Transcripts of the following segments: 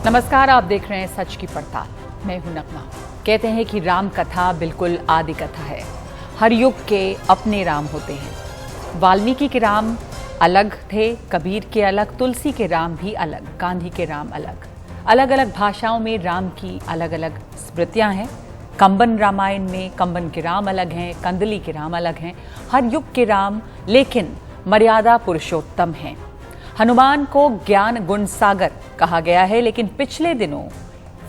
नमस्कार, आप देख रहे हैं सच की पड़ताल। मैं हूं नगमा। कहते हैं कि राम कथा बिल्कुल आदि कथा है। हर युग के अपने राम होते हैं। वाल्मीकि के राम अलग थे, कबीर के अलग, तुलसी के राम भी अलग, गांधी के राम अलग। अलग अलग भाषाओं में राम की अलग अलग स्मृतियां हैं। कंबन रामायण में कंबन के राम अलग हैं, कंदली के राम अलग हैं। हर युग के राम लेकिन मर्यादा पुरुषोत्तम हैं। हनुमान को ज्ञान गुण सागर कहा गया है, लेकिन पिछले दिनों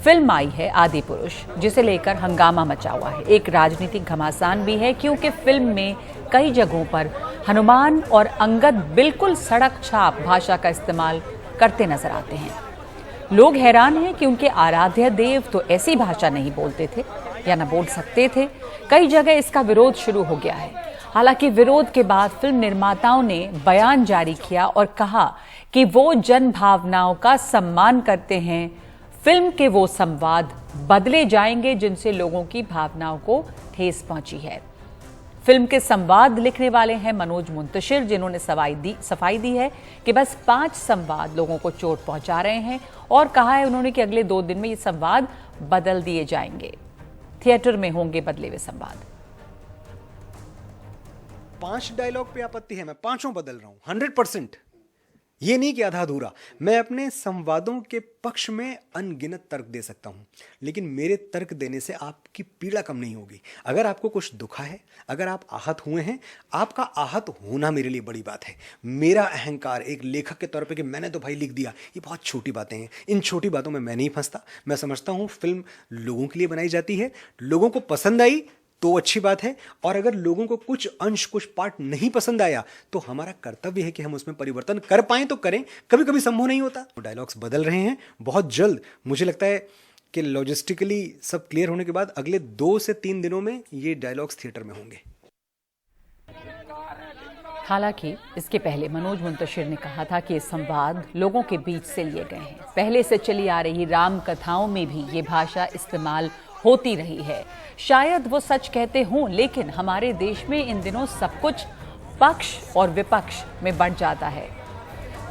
फिल्म आई है आदि पुरुष, जिसे लेकर हंगामा मचा हुआ है। एक राजनीतिक घमासान भी है, क्योंकि फिल्म में कई जगहों पर हनुमान और अंगद बिल्कुल सड़क छाप भाषा का इस्तेमाल करते नजर आते हैं। लोग हैरान हैं कि उनके आराध्य देव तो ऐसी भाषा नहीं बोलते थे या न बोल सकते थे। कई जगह इसका विरोध शुरू हो गया है। हालांकि विरोध के बाद फिल्म निर्माताओं ने बयान जारी किया और कहा कि वो जन भावनाओं का सम्मान करते हैं। फिल्म के वो संवाद बदले जाएंगे जिनसे लोगों की भावनाओं को ठेस पहुंची है। फिल्म के संवाद लिखने वाले हैं मनोज मुंतशिर, जिन्होंने सफाई दी है कि बस 5 संवाद लोगों को चोट पहुंचा रहे हैं और कहा है उन्होंने कि अगले 2 दिन में ये संवाद बदल दिए जाएंगे। थिएटर में होंगे बदले हुए संवाद। 5 डायलॉग पे आपत्ति है, मैं 5 बदल रहा हूं 100%। ये नहीं कि आधा अधूरा। मैं अपने संवादों के पक्ष में अनगिनत तर्क दे सकता हूं, लेकिन मेरे तर्क देने से आपकी पीड़ा कम नहीं होगी। अगर आपको कुछ दुखा है, अगर आप आहत हुए हैं, आपका आहत होना मेरे लिए बड़ी बात है। मेरा अहंकार एक लेखक के तौर पे कि मैंने तो भाई लिख दिया, ये बहुत छोटी बातें हैं। इन छोटी बातों में मैं नहीं फंसता। मैं समझता हूं फिल्म लोगों के लिए बनाई जाती है, लोगों को पसंद आई तो अच्छी बात है, और अगर लोगों को कुछ अंश, कुछ पार्ट नहीं पसंद आया तो हमारा कर्तव्य है कि हम उसमें परिवर्तन कर पाएं तो करें। कभी कभी संभव नहीं होता। डायलॉग्स बदल रहे हैं बहुत जल्द। मुझे लगता है कि लॉजिस्टिकली सब क्लियर होने के बाद अगले 2 से 3 दिनों में ये डायलॉग्स थिएटर में होंगे। हालांकि इसके पहले मनोज मुंतशिर ने कहा था कि ये संवाद लोगों के बीच से लिए गए हैं। पहले से चली आ रही राम कथाओं में भी ये भाषा इस्तेमाल होती रही है। शायद वो सच कहते हों, लेकिन हमारे देश में इन दिनों सब कुछ पक्ष और विपक्ष में बढ़ जाता है।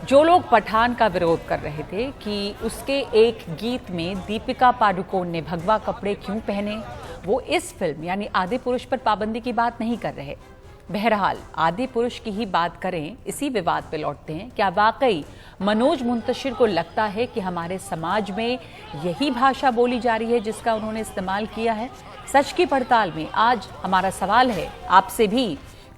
जो लोग पठान का विरोध कर रहे थे कि उसके एक गीत में दीपिका पादुकोण ने भगवा कपड़े क्यों पहने, वो इस फिल्म यानी आदि पुरुष पर पाबंदी की बात नहीं कर रहे। बहरहाल आदि पुरुष की ही बात करें। इसी विवाद पे लौटते हैं। क्या वाकई मनोज मुंतशिर को लगता है कि हमारे समाज में यही भाषा बोली जा रही है जिसका उन्होंने इस्तेमाल किया है? सच की पड़ताल में आज हमारा सवाल है आपसे भी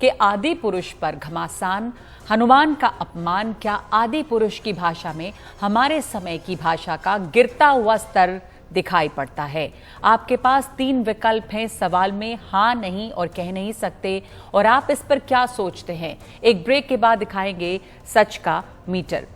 कि आदि पुरुष पर घमासान, हनुमान का अपमान, क्या आदि पुरुष की भाषा में हमारे समय की भाषा का गिरता हुआ स्तर दिखाई पड़ता है? आपके पास 3 विकल्प हैं सवाल में, हाँ, नहीं और कह नहीं सकते, और आप इस पर क्या सोचते हैं? एक ब्रेक के बाद दिखाएंगे सच का मीटर।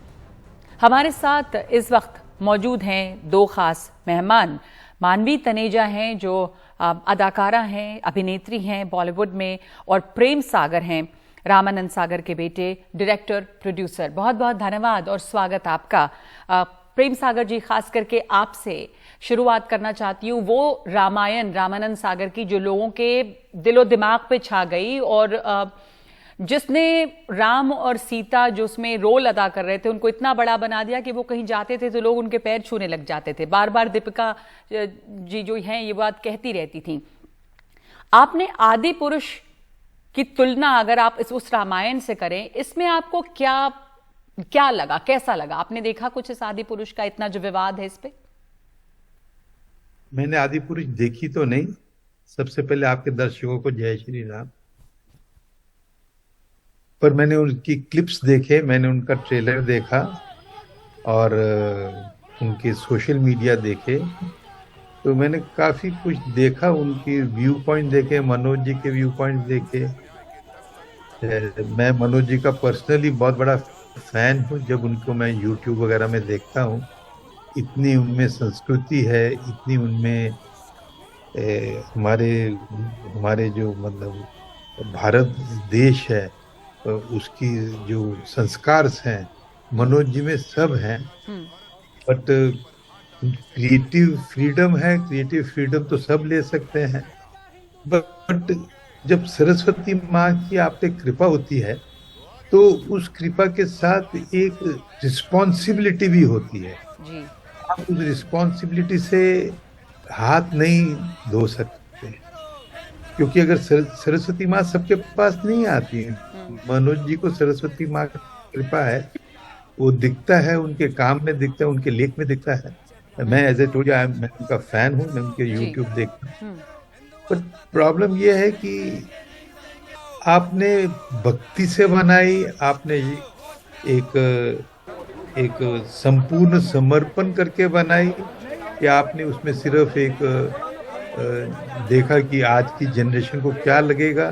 हमारे साथ इस वक्त मौजूद हैं 2 खास मेहमान। मानवी तनेजा हैं जो अदाकारा हैं, अभिनेत्री हैं बॉलीवुड में, और प्रेम सागर हैं, रामानंद सागर के बेटे, डायरेक्टर, प्रोड्यूसर। बहुत बहुत धन्यवाद और स्वागत आपका। प्रेम सागर जी, खास करके आपसे शुरुआत करना चाहती हूँ। वो रामायण रामानंद सागर की जो लोगों के दिलो दिमाग पे छा गई, और जिसने राम और सीता जो उसमें रोल अदा कर रहे थे उनको इतना बड़ा बना दिया कि वो कहीं जाते थे तो लोग उनके पैर छूने लग जाते थे। बार बार दीपिका जी जो हैं ये बात कहती रहती थी। आपने आदि पुरुष की तुलना अगर आप उस रामायण से करें, इसमें आपको क्या लगा, कैसा लगा? आपने देखा कुछ इस आदि पुरुष का, इतना जो विवाद है इस पे? मैंने आदि पुरुष देखी तो नहीं। सबसे पहले आपके दर्शकों को जय श्री राम। पर मैंने उनकी क्लिप्स देखे, मैंने उनका ट्रेलर देखा और उनके सोशल मीडिया देखे, तो मैंने काफी कुछ देखा। उनकी व्यू पॉइंट देखे, मनोज जी के व्यू पॉइंट देखे। मैं मनोज जी का पर्सनली बहुत बड़ा फैन हूँ। जब उनको मैं यूट्यूब वगैरह में देखता हूँ, इतनी उनमें संस्कृति है, इतनी उनमें हमारे जो मतलब भारत देश है उसकी जो संस्कार हैं मनोज जी में सब हैं। बट क्रिएटिव फ्रीडम है, क्रिएटिव फ्रीडम तो सब ले सकते हैं, बट जब सरस्वती माँ की आप पे कृपा होती है तो उस कृपा के साथ एक रिस्पॉन्सिबिलिटी भी होती है। जी। आप उस रिस्पॉन्सिबिलिटी से हाथ नहीं धो सकते, क्योंकि अगर सरस्वती माँ सबके पास नहीं आती है। मनोज जी को सरस्वती माँ की कृपा है, वो दिखता है, उनके काम में दिखता है, उनके लेख में दिखता है। मैं एज ए टोल्ड मैं उनका फैन हूँ, मैं उनके यूट्यूब देखता हूँ। पर प्रॉब्लम ये है कि आपने भक्ति से बनाई, आपने एक एक संपूर्ण समर्पण करके बनाई, या आपने उसमें सिर्फ एक देखा कि आज की जनरेशन को क्या लगेगा,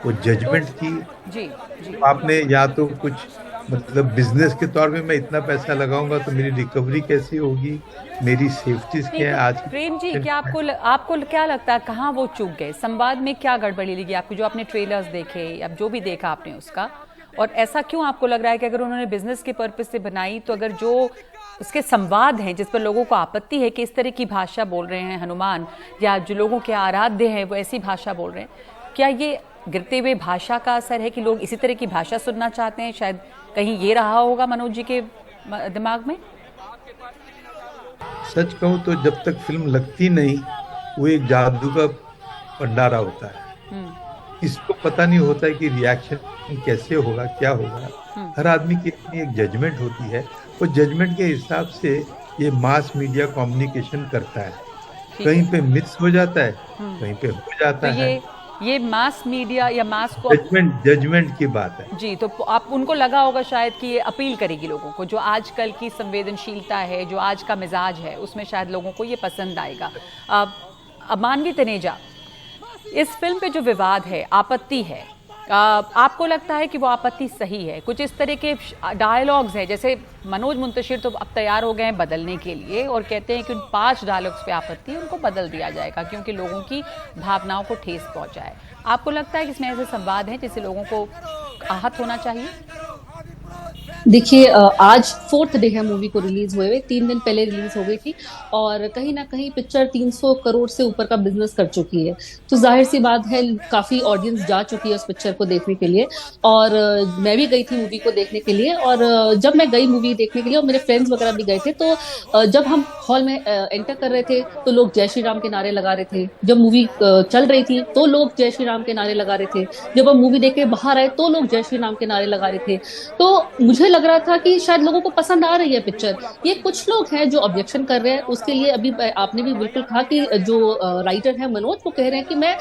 वो जजमेंट की। जी जी आपने या तो कुछ मतलब बिजनेस के तौर में मैं इतना पैसा लगाऊंगा तो मेरी रिकवरी कैसी होगी, मेरी सेफ्टीज क्या है आज की। प्रेम जी, क्या आपको क्या लगता है कहाँ वो चूक गए? संवाद में क्या गड़बड़ी लगी आपको, जो आपने ट्रेलर्स देखे या जो भी देखा आपने उसका? और ऐसा क्यों आपको लग रहा है कि अगर उन्होंने बिजनेस के पर्पज से बनाई, तो अगर जो उसके संवाद हैं जिस पर लोगों को आपत्ति है कि इस तरह की भाषा बोल रहे हैं हनुमान, या जो लोगों के आराध्य हैं वो ऐसी भाषा बोल रहे हैं, क्या ये गिरते हुए भाषा का असर है कि लोग इसी तरह की भाषा सुनना चाहते हैं? शायद कहीं ये रहा होगा मनोज जी के दिमाग में। सच कहूं तो जब तक फिल्म लगती नहीं, वो एक जादू का भंडारा होता है। इसको पता नहीं होता है कि रिएक्शन कैसे होगा, क्या होगा। हर आदमी की अपनी एक जजमेंट होती है, वो जजमेंट के हिसाब से ये मास मीडिया कम्युनिकेशन करता है। कहीं पे मिस हो जाता है, कहीं पे हो जाता है। ये मास मीडिया या मास को जजमेंट की बात है जी। तो आप उनको लगा होगा शायद कि ये अपील करेगी लोगों को, जो आजकल की संवेदनशीलता है, जो आज का मिजाज है, उसमें शायद लोगों को ये पसंद आएगा। अब मानवी तनेजा, इस फिल्म पे जो विवाद है, आपत्ति है, आपको लगता है कि वो आपत्ति सही है? कुछ इस तरह के डायलॉग्स हैं, जैसे मनोज मुंतशिर तो अब तैयार हो गए हैं बदलने के लिए और कहते हैं कि उन 5 डायलॉग्स पे आपत्ति है, उनको बदल दिया जाएगा क्योंकि लोगों की भावनाओं को ठेस पहुंचाए। आपको लगता है कि इसमें ऐसे संवाद हैं जिससे लोगों को आहत होना चाहिए? देखिए, आज 4th डे है मूवी को रिलीज हुए 3 दिन पहले रिलीज हो गई थी, और कहीं ना कहीं पिक्चर 300 करोड़ से ऊपर का बिजनेस कर चुकी है। तो जाहिर सी बात है, काफी ऑडियंस जा चुकी है उस पिक्चर को देखने के लिए। और मैं भी गई थी मूवी को देखने के लिए, और जब मैं गई मूवी देखने के लिए और मेरे फ्रेंड्स वगैरह भी गए थे, तो जब हम हॉल में एंटर कर रहे थे तो लोग जय श्री राम के नारे लगा रहे थे। जब मूवी चल रही थी तो लोग जय श्री राम के नारे लगा रहे थे। जब हम मूवी देख के बाहर आए तो लोग जय श्री राम के नारे लगा रहे थे। तो मुझे लग रहा था कि शायद लोगों को पसंद आ रही है पिक्चर। ये कुछ लोग हैं जो ऑब्जेक्शन कर रहे हैं उसके लिए। अभी आपने भी बिल्कुल कहा कि जो राइटर है मनोज, वो कह रहे हैं कि मैं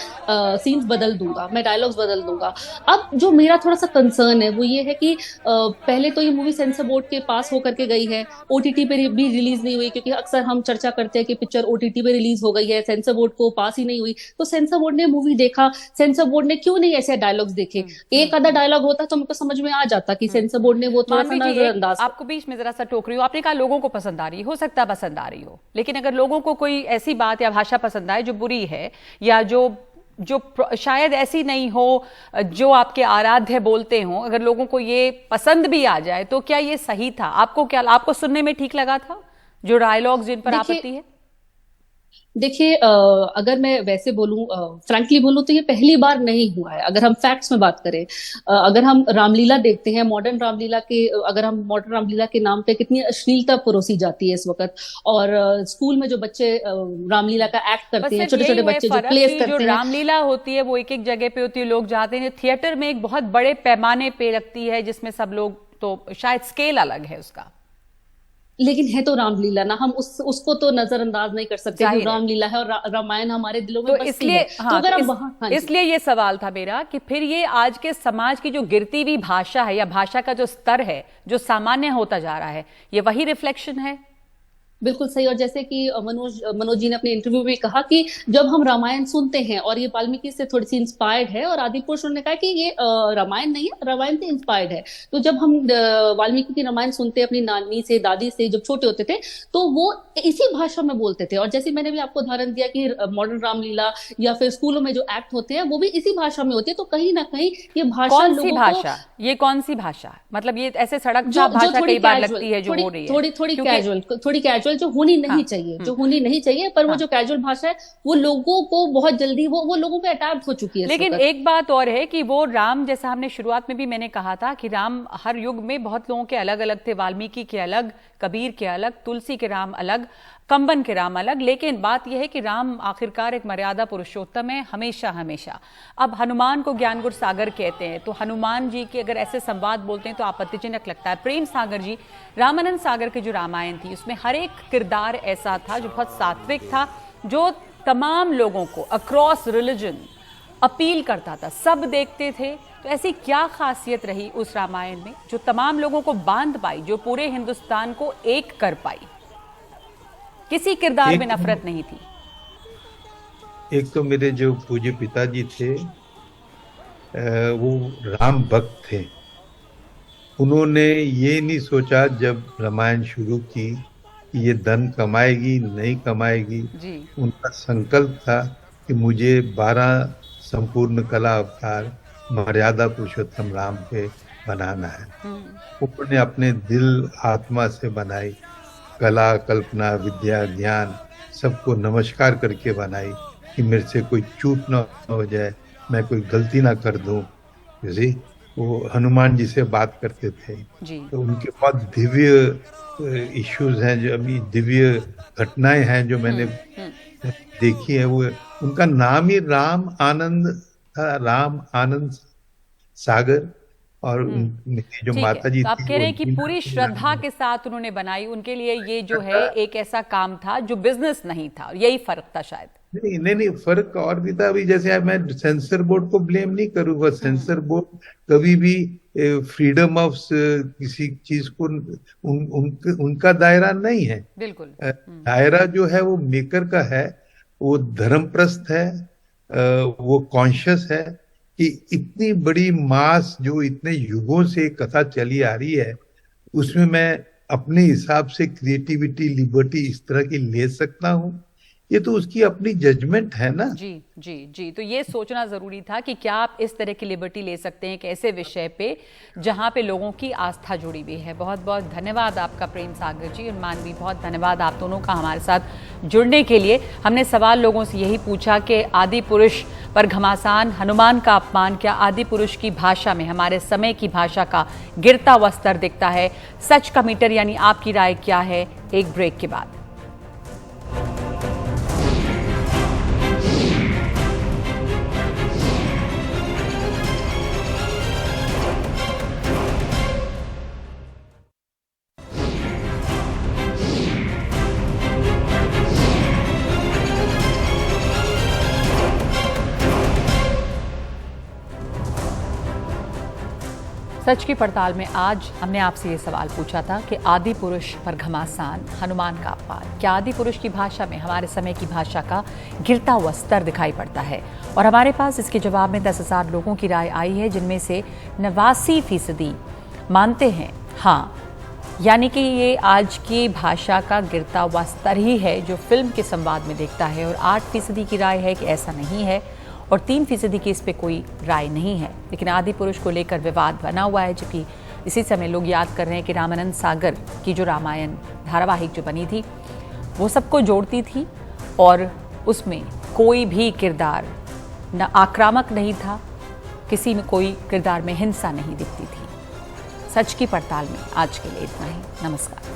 सीन्स बदल दूंगा, मैं डायलॉग्स बदल दूंगा। अब जो मेरा थोड़ा सा कंसर्न है वो ये है कि पहले तो ये मूवी सेंसर बोर्ड के पास होकर के गई है, ओटीटी पे भी रिलीज नहीं हुई, क्योंकि अक्सर हम चर्चा करते हैं कि पिक्चर ओटीटी पे रिलीज हो गई है, सेंसर बोर्ड को पास ही नहीं हुई। तो सेंसर बोर्ड ने मूवी देखा, सेंसर बोर्ड ने क्यों नहीं ऐसे डायलॉग्स देखे? एक आधा डायलॉग होता तो हमको समझ में आ जाता कि सेंसर बोर्ड ने वो थोड़ा सा नजरअंदाज। आपको बीच में जरा सा टोक रही हूँ, आपने कहा लोगों को पसंद आ रही हो सकता है पसंद आ रही हो, लेकिन अगर लोगों को कोई ऐसी बात या भाषा पसंद आए जो बुरी है, या जो शायद ऐसी नहीं हो जो आपके आराध्य बोलते हो, अगर लोगों को ये पसंद भी आ जाए, तो क्या ये सही था? आपको सुनने में ठीक लगा था जो डायलॉग्स जिन पर आपत्ति है? देखिए, अगर मैं वैसे बोलूं, फ्रैंकली बोलूं, तो ये पहली बार नहीं हुआ है। अगर हम फैक्ट्स में बात करें, अगर हम रामलीला देखते हैं, मॉडर्न रामलीला के नाम पे कितनी अश्लीलता परोसी जाती है इस वक्त। और स्कूल में जो बच्चे रामलीला का एक्ट करते हैं, छोटे छोटे बच्चे जो प्लेस करते हैं, जो रामलीला होती है वो एक एक जगह पे होती है, लोग जाते हैं। थिएटर में एक बहुत बड़े पैमाने पे लगती है जिसमें सब लोग, तो शायद स्केल अलग है उसका, लेकिन है तो रामलीला ना। हम उसको तो नजरअंदाज नहीं कर सकते। जो रामलीला है और रामायण हमारे दिलों में बसती है। तो अगर हम इसलिए ये सवाल था मेरा कि फिर ये आज के समाज की जो गिरती हुई भाषा है, या भाषा का जो स्तर है जो सामान्य होता जा रहा है, ये वही रिफ्लेक्शन है? बिल्कुल सही। और जैसे कि मनोज जी ने अपने इंटरव्यू में कहा कि जब हम रामायण सुनते हैं, और ये वाल्मीकि से थोड़ी सी इंस्पायर्ड है, और आदिपुरुष ने कहा कि ये रामायण नहीं है, रामायण से इंस्पायर्ड है। तो जब हम वाल्मीकि की रामायण सुनते हैं अपनी नानी से, दादी से, जब छोटे होते थे, तो वो इसी भाषा में बोलते थे। और जैसे मैंने भी आपको उदाहरण दिया कि मॉडर्न रामलीला या फिर स्कूलों में जो एक्ट होते हैं वो भी इसी भाषा में होती है। तो कहीं ना कहीं ये भाषा, कौन सी भाषा, ये कौन सी भाषा? मतलब ये ऐसे सड़क भाषा कई बार लगती है जो हो रही है, थोड़ी कैजुअल जो होनी नहीं चाहिए, जो होनी नहीं चाहिए, पर वो जो कैजुअल भाषा है वो लोगों को बहुत जल्दी वो लोगों पे अटैच हो चुकी है। लेकिन एक बात और है कि वो राम, जैसा हमने शुरुआत में भी मैंने कहा था कि राम हर युग में बहुत लोगों के अलग अलग थे, वाल्मीकि के अलग, कबीर के अलग, तुलसी के राम अलग, कंबन के राम अलग। लेकिन बात यह है कि राम आखिरकार एक मर्यादा पुरुषोत्तम है, हमेशा हमेशा। अब हनुमान को ज्ञान गुर सागर कहते हैं, तो हनुमान जी के अगर ऐसे संवाद बोलते हैं तो आपत्तिजनक लगता है। प्रेम सागर जी, रामानंद सागर की जो रामायण थी उसमें हर एक किरदार ऐसा था जो बहुत सात्विक था, जो तमाम लोगों को अक्रॉस रिलीजन अपील करता था, सब देखते थे। तो ऐसी क्या खासियत रही उस रामायण में जो तमाम लोगों को बांध पाई, जो पूरे हिंदुस्तान को एक कर पाई? किसी किरदार में नफरत नहीं थी। एक तो मेरे जो पूज्य पिताजी थे वो राम भक्त थे। उन्होंने ये नहीं सोचा जब रामायण शुरू की कि ये धन कमाएगी नहीं कमाएगी जी। उनका संकल्प था कि मुझे 12 संपूर्ण कला अवतार मर्यादा पुरुषोत्तम राम पे बनाना है। उन्होंने अपने दिल आत्मा से बनाई, कला कल्पना विद्या ज्ञान सबको नमस्कार करके बनाई कि मेरे से कोई चूक ना हो जाए, मैं कोई गलती ना कर दूं। जैसे वो हनुमान जी से बात करते थे जी। तो उनके पास दिव्य इश्यूज हैं, जो अभी दिव्य घटनाएं हैं जो मैंने देखी है। वो उनका नाम ही राम आनंद था, राम आनंद सागर। और जो माता जी तो आप कह रहे हैं कि पूरी श्रद्धा के साथ उन्होंने बनाई, उनके लिए ये जो है एक ऐसा काम था जो बिजनेस नहीं था, यही फर्क था शायद। नहीं, फर्क और भी था। अभी जैसे मैं सेंसर बोर्ड को ब्लेम नहीं करूंगा, सेंसर बोर्ड कभी भी फ्रीडम ऑफ किसी चीज को उनका दायरा नहीं है। बिल्कुल। दायरा जो है वो मेकर का है, वो धर्मप्रस्त है, वो कॉन्शियस है कि इतनी बड़ी मास जो इतने युगों से कथा चली आ रही है, उसमें मैं अपने हिसाब से क्रिएटिविटी लिबर्टी इस तरह की ले सकता हूं, ये तो उसकी अपनी जजमेंट है ना। जी जी जी। तो ये सोचना जरूरी था कि क्या आप इस तरह की लिबर्टी ले सकते हैं एक ऐसे विषय पे जहां पे लोगों की आस्था जुड़ी हुई है। बहुत बहुत धन्यवाद आपका प्रेम सागर जी और मानवी, बहुत धन्यवाद आप दोनों का हमारे साथ जुड़ने के लिए। हमने सवाल लोगों से यही पूछा कि आदि पुरुष पर घमासान, हनुमान का अपमान क्या आदि पुरुष की भाषा में, हमारे समय की भाषा का गिरता हुआ स्तर दिखता है? सच का मीटर यानी आपकी राय क्या है? एक ब्रेक के बाद। सच की पड़ताल में आज हमने आपसे ये सवाल पूछा था कि आदि पुरुष पर घमासान, हनुमान का अपमान, क्या आदि पुरुष की भाषा में हमारे समय की भाषा का गिरता हुआ स्तर दिखाई पड़ता है? और हमारे पास इसके जवाब में 10,000 लोगों की राय आई है, जिनमें से 89% मानते हैं हाँ, यानी कि ये आज की भाषा का गिरता हुआ स्तर ही है जो फिल्म के संवाद में दिखता है। और 8% की राय है कि ऐसा नहीं है और 3% की इस पे कोई राय नहीं है। लेकिन आदि पुरुष को लेकर विवाद बना हुआ है, जबकि इसी समय लोग याद कर रहे हैं कि रामानंद सागर की जो रामायण धारावाहिक जो बनी थी वो सबको जोड़ती थी और उसमें कोई भी किरदार न आक्रामक नहीं था, किसी में कोई किरदार में हिंसा नहीं दिखती थी। सच की पड़ताल में आज के लिए इतना ही। नमस्कार।